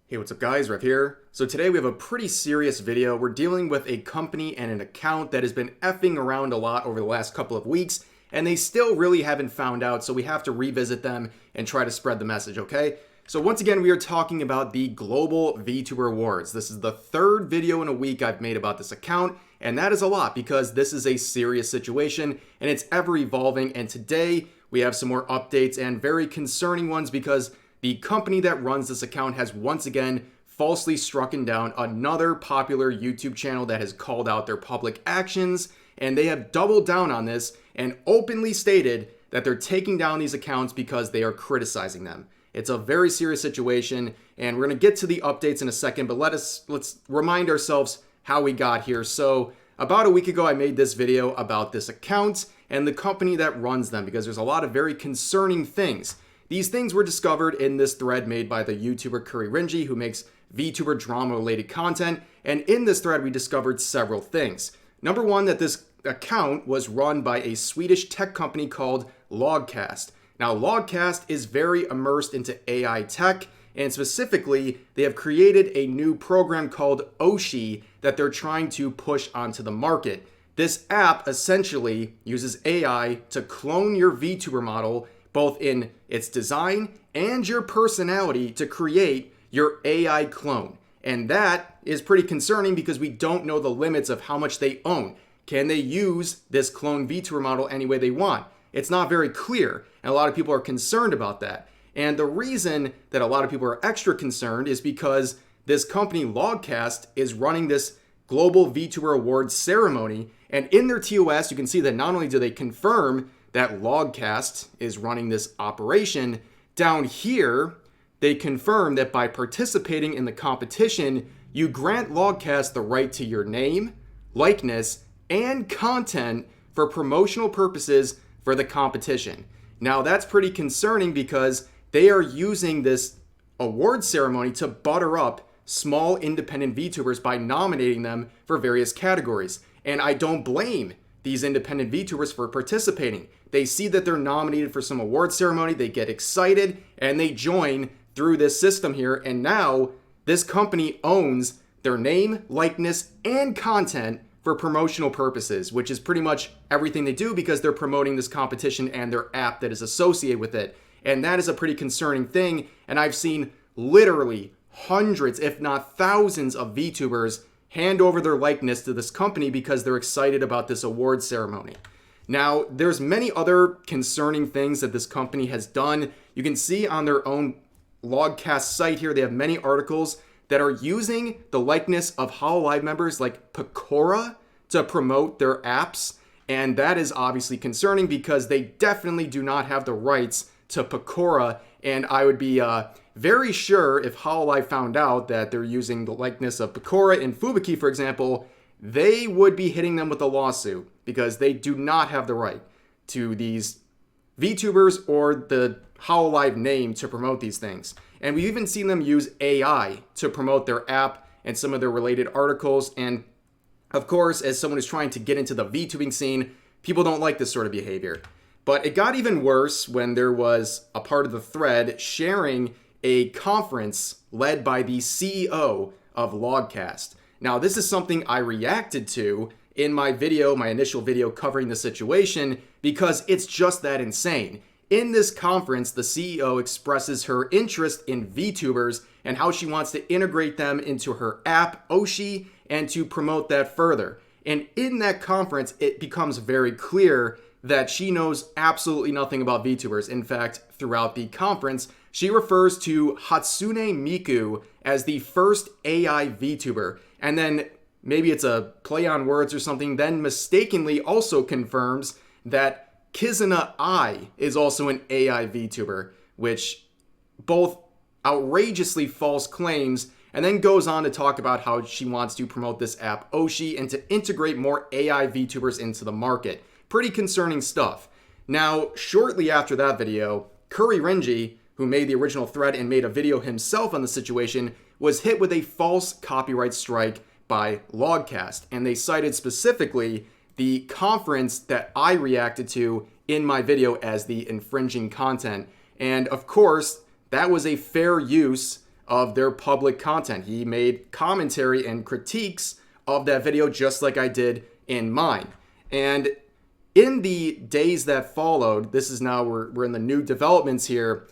Hey, what's up guys, Rev here. So today we have a pretty serious video. We're dealing with a company and an account that has been effing around a lot over the last couple of weeks, and they still really haven't found out, so we have to revisit them and try to spread the message, okay? So once again, we are talking about the Global VTuber Awards. This is the third video in a week I've made about this account, and that is a lot because this is a serious situation and it's ever evolving, and today we have some more updates and very concerning ones because the company that runs this account has once again falsely strucken down another popular YouTube channel that has called out their public actions, and they have doubled down on this and openly stated that they're taking down these accounts because they are criticizing them. It's a very serious situation, and we're going to get to the updates in a second, but let's remind ourselves how we got here. So about a week ago, I made this video about this account and the company that runs them because there's a lot of very concerning things. These things were discovered in this thread made by the YouTuber Curry Rinji, who makes VTuber drama-related content, and in this thread we discovered several things. Number one, that this account was run by a Swedish tech company called Logcast. Now, Logcast is very immersed into AI tech, and specifically, they have created a new program called Oshi that they're trying to push onto the market. This app essentially uses AI to clone your VTuber model both in its design and your personality to create your AI clone. And that is pretty concerning because we don't know the limits of how much they own. Can they use this clone VTuber model any way they want? It's not very clear, and a lot of people are concerned about that. And the reason that a lot of people are extra concerned is because this company, Logcast, is running this Global VTuber Awards ceremony, and in their TOS, you can see that not only do they confirm that Logcast is running this operation, down here, they confirm that by participating in the competition, you grant Logcast the right to your name, likeness, and content for promotional purposes for the competition. Now, that's pretty concerning because they are using this award ceremony to butter up small independent VTubers by nominating them for various categories. And I don't blame these independent VTubers for participating. They see that they're nominated for some award ceremony, they get excited, and they join through this system here, and now this company owns their name, likeness, and content for promotional purposes, which is pretty much everything they do because they're promoting this competition and their app that is associated with it. And that is a pretty concerning thing, and I've seen literally hundreds, if not thousands, of VTubers hand over their likeness to this company because they're excited about this award ceremony. Now, there's many other concerning things that this company has done. You can see on their own Logcast site here, they have many articles that are using the likeness of Hololive members like Pecora to promote their apps. And that is obviously concerning because they definitely do not have the rights to Pecora. And I would be very sure if Hololive found out that they're using the likeness of Pecora in Fubuki, for example, they would be hitting them with a lawsuit because they do not have the right to these VTubers or the Hololive name to promote these things. And we've even seen them use AI to promote their app and some of their related articles. And of course, as someone who's trying to get into the VTubing scene, people don't like this sort of behavior. But it got even worse when there was a part of the thread sharing a conference led by the CEO of Logcast. Now, this is something I reacted to in my initial video covering the situation, because it's just that insane. In this conference, the CEO expresses her interest in VTubers and how she wants to integrate them into her app, Oshi, and to promote that further. And in that conference, it becomes very clear that she knows absolutely nothing about VTubers. In fact, throughout the conference, she refers to Hatsune Miku as the first AI VTuber, and then maybe it's a play on words or something, then mistakenly also confirms that Kizuna Ai is also an AI VTuber, which both outrageously false claims, and then goes on to talk about how she wants to promote this app Oshi and to integrate more AI VTubers into the market. Pretty concerning stuff. Now, shortly after that video, Curry Rinji, who made the original thread and made a video himself on the situation, was hit with a false copyright strike by Logcast, and they cited specifically the conference that I reacted to in my video as the infringing content. And of course, that was a fair use of their public content. He made commentary and critiques of that video just like I did in mine. And in the days that followed, this is now, we're in the new developments here,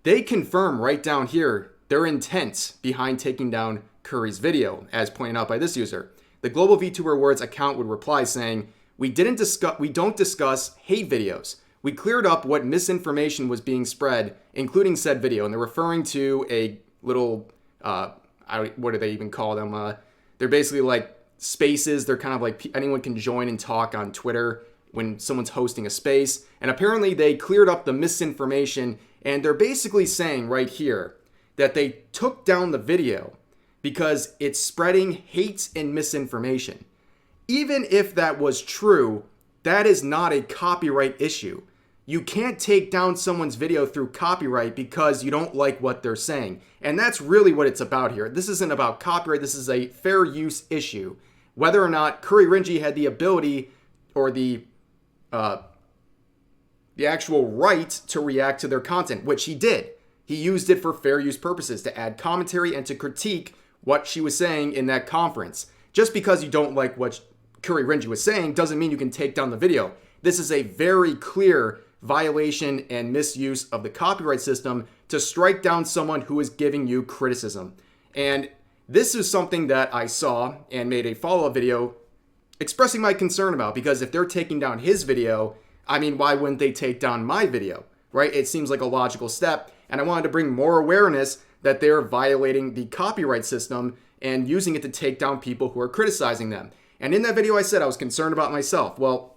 they confirm right down here their intent behind taking down Curry's video, as pointed out by this user. The Global VTuber Awards account would reply saying, we don't discuss hate videos. We cleared up what misinformation was being spread, including said video. And they're referring to a little, what do they even call them? They're basically like spaces. They're kind of like anyone can join and talk on Twitter when someone's hosting a space. And apparently they cleared up the misinformation. And they're basically saying right here that they took down the video because it's spreading hate and misinformation. Even if that was true, that is not a copyright issue. You can't take down someone's video through copyright because you don't like what they're saying. And that's really what it's about here. This isn't about copyright. This is a fair use issue. Whether or not Curry Rinji had the ability or the actual right to react to their content, which he did. He used it for fair use purposes to add commentary and to critique what she was saying in that conference. Just because you don't like what Curry Rinji was saying doesn't mean you can take down the video. This is a very clear violation and misuse of the copyright system to strike down someone who is giving you criticism. And this is something that I saw and made a follow-up video expressing my concern about, because if they're taking down his video, I mean, why wouldn't they take down my video, right? It seems like a logical step, and I wanted to bring more awareness that they're violating the copyright system and using it to take down people who are criticizing them. And in that video, I said I was concerned about myself. Well,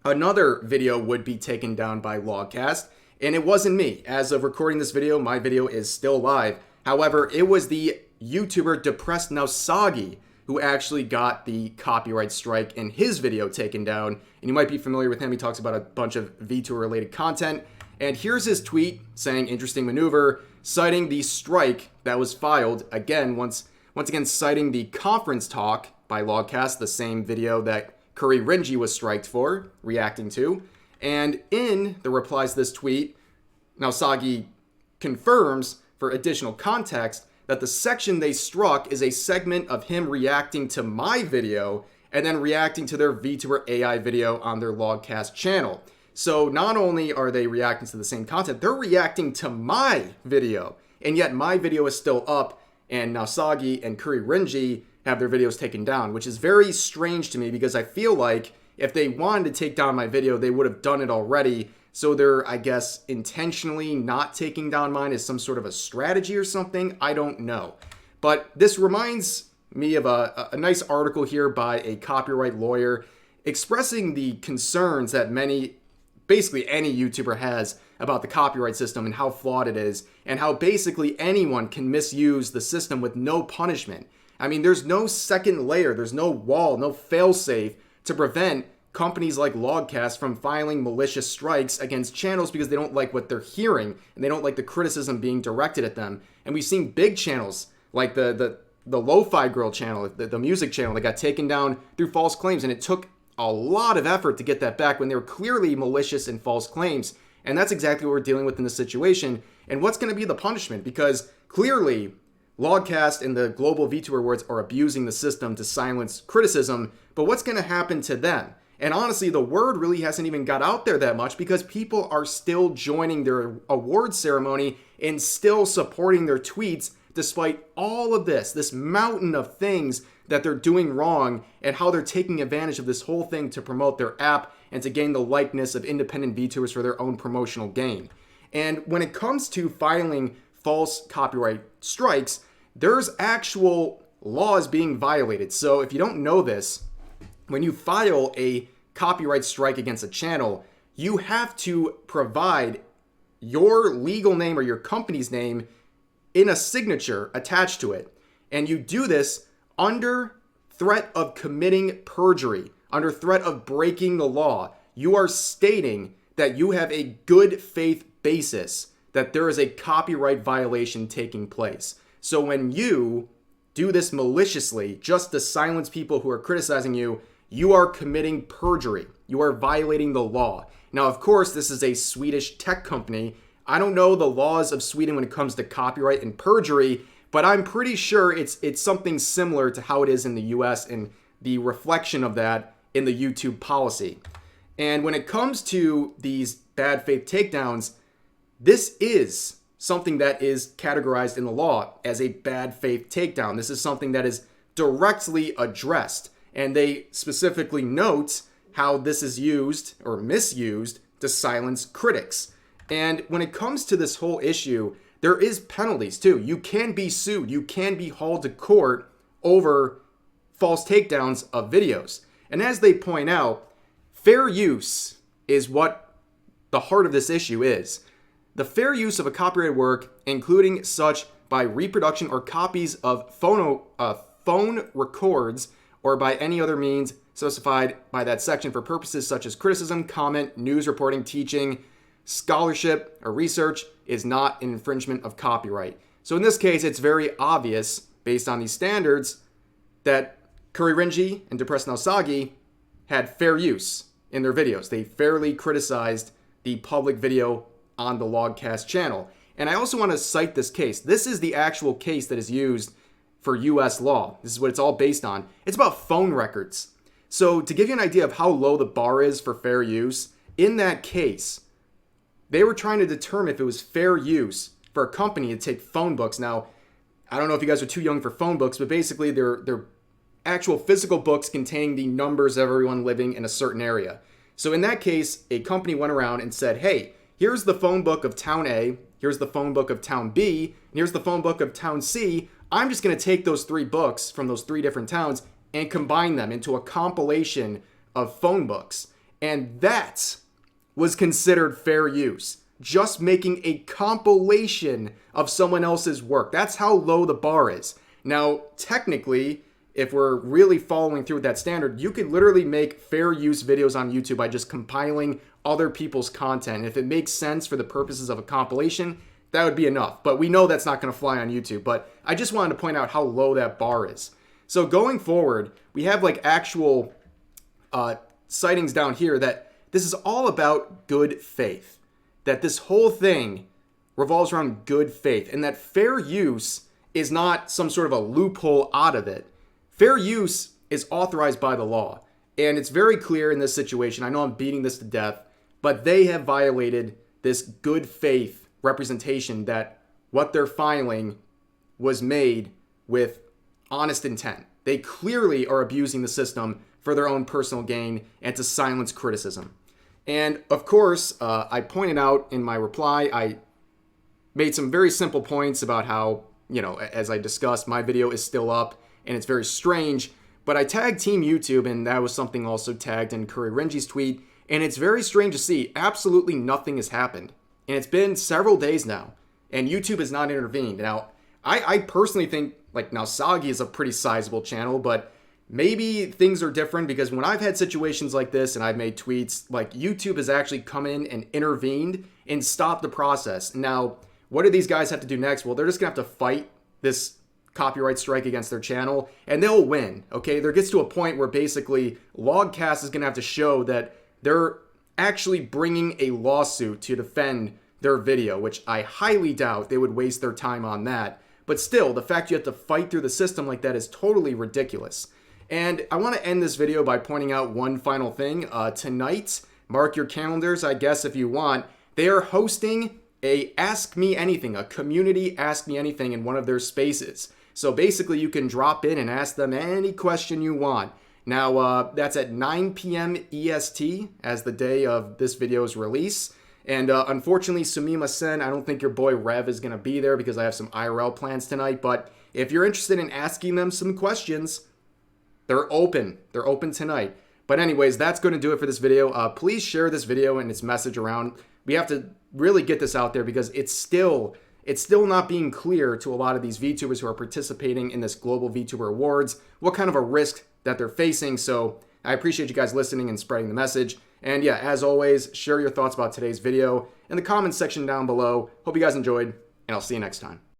another video would be taken down by Logcast, and it wasn't me. As of recording this video, my video is still live. However, it was the YouTuber Depressed Nausagi who actually got the copyright strike in his video taken down. And you might be familiar with him. He talks about a bunch of VTuber related content. And here's his tweet saying, interesting maneuver, citing the strike that was filed. Again, once again, citing the conference talk by Logcast, the same video that Curry Rinji was striked for, reacting to. And in the replies to this tweet, Nausagi confirms, for additional context, that the section they struck is a segment of him reacting to my video and then reacting to their VTuber AI video on their Logcast channel. So not only are they reacting to the same content, they're reacting to my video. And yet my video is still up, and Nausagi and Curry Rinji have their videos taken down, which is very strange to me because I feel like if they wanted to take down my video, they would have done it already. So they're, I guess, intentionally not taking down mine as some sort of a strategy or something. I don't know. But this reminds me of a nice article here by a copyright lawyer expressing the concerns that basically any YouTuber has about the copyright system and how flawed it is, and how basically anyone can misuse the system with no punishment. I mean, there's no second layer, there's no wall, no failsafe to prevent companies like Logcast from filing malicious strikes against channels because they don't like what they're hearing and they don't like the criticism being directed at them. And we've seen big channels like the Lo-Fi Girl channel, the music channel, that got taken down through false claims, and it took a lot of effort to get that back when they were clearly malicious and false claims. And that's exactly what we're dealing with in this situation. And what's going to be the punishment? Because clearly Logcast and the Global VTuber Awards are abusing the system to silence criticism, but what's going to happen to them? And honestly, the word really hasn't even got out there that much because people are still joining their awards ceremony and still supporting their tweets despite all of this mountain of things that they're doing wrong, and how they're taking advantage of this whole thing to promote their app and to gain the likeness of independent VTubers for their own promotional gain. And when it comes to filing false copyright strikes, there's actual laws being violated. So if you don't know this, when you file a copyright strike against a channel, you have to provide your legal name or your company's name in a signature attached to it. And you do this under threat of committing perjury, under threat of breaking the law. You are stating that you have a good faith basis that there is a copyright violation taking place. So when you do this maliciously just to silence people who are criticizing you, you are committing perjury. You are violating the law. Now, of course, this is a Swedish tech company. I don't know the laws of Sweden when it comes to copyright and perjury, but I'm pretty sure it's something similar to how it is in the US and the reflection of that in the YouTube policy. And when it comes to these bad faith takedowns, this is something that is categorized in the law as a bad faith takedown. This is something that is directly addressed. And they specifically note how this is used or misused to silence critics. And when it comes to this whole issue, there is penalties too. You can be sued. You can be hauled to court over false takedowns of videos. And as they point out, fair use is what the heart of this issue is. The fair use of a copyrighted work, including such by reproduction or copies of phone records or by any other means specified by that section for purposes such as criticism, comment, news reporting, teaching, scholarship, or research, is not an infringement of copyright. So in this case, it's very obvious, based on these standards, that Kuririnji and Depressed Nausagi had fair use in their videos. They fairly criticized the public video on the Logcast channel. And I also want to cite this case. This is the actual case that is used for US law. This is what it's all based on. It's about phone records. So to give you an idea of how low the bar is for fair use, in that case, they were trying to determine if it was fair use for a company to take phone books. Now, I don't know if you guys are too young for phone books, but basically they're actual physical books containing the numbers of everyone living in a certain area. So in that case, a company went around and said, hey, here's the phone book of town A, here's the phone book of town B, and here's the phone book of town C. I'm just going to take those 3 books from those 3 different towns and combine them into a compilation of phone books. And that was considered fair use. Just making a compilation of someone else's work. That's how low the bar is. Now, technically, if we're really following through with that standard, you could literally make fair use videos on YouTube by just compiling other people's content. If it makes sense for the purposes of a compilation, that would be enough. But we know that's not going to fly on YouTube. But I just wanted to point out how low that bar is. So going forward, we have like actual sightings down here that this is all about good faith. That this whole thing revolves around good faith. And that fair use is not some sort of a loophole out of it. Fair use is authorized by the law. And it's very clear in this situation. I know I'm beating this to death, but they have violated this good faith representation that what they're filing was made with honest intent. They clearly are abusing the system for their own personal gain and to silence criticism. And of course, I pointed out in my reply, I made some very simple points about how, as I discussed, my video is still up and it's very strange, but I tagged Team YouTube, and that was something also tagged in Kuririnji's tweet, and it's very strange to see absolutely nothing has happened. And it's been several days now, and YouTube has not intervened. Now, I personally think, like, Nausagi is a pretty sizable channel, but maybe things are different because when I've had situations like this and I've made tweets, like, YouTube has actually come in and intervened and stopped the process. Now, what do these guys have to do next? Well, they're just going to have to fight this copyright strike against their channel, and they'll win, okay? There gets to a point where basically Logcast is going to have to show that they're actually bringing a lawsuit to defend their video, which I highly doubt they would waste their time on that. But still, the fact you have to fight through the system like that is totally ridiculous. And I want to end this video by pointing out one final thing. Tonight, mark your calendars, I guess, if you want. They are hosting a Ask Me Anything, a community Ask Me Anything in one of their spaces. So basically, you can drop in and ask them any question you want. Now, that's at 9 p.m. EST as the day of this video's release. And unfortunately, Sumima-sen, I don't think your boy Rev is going to be there because I have some IRL plans tonight. But if you're interested in asking them some questions, they're open. They're open tonight. But anyways, that's going to do it for this video. Please share this video and its message around. We have to really get this out there because it's still not being clear to a lot of these VTubers who are participating in this Global VTuber Awards what kind of a risk that they're facing. So I appreciate you guys listening and spreading the message. And yeah, as always, share your thoughts about today's video in the comments section down below. Hope you guys enjoyed, and I'll see you next time.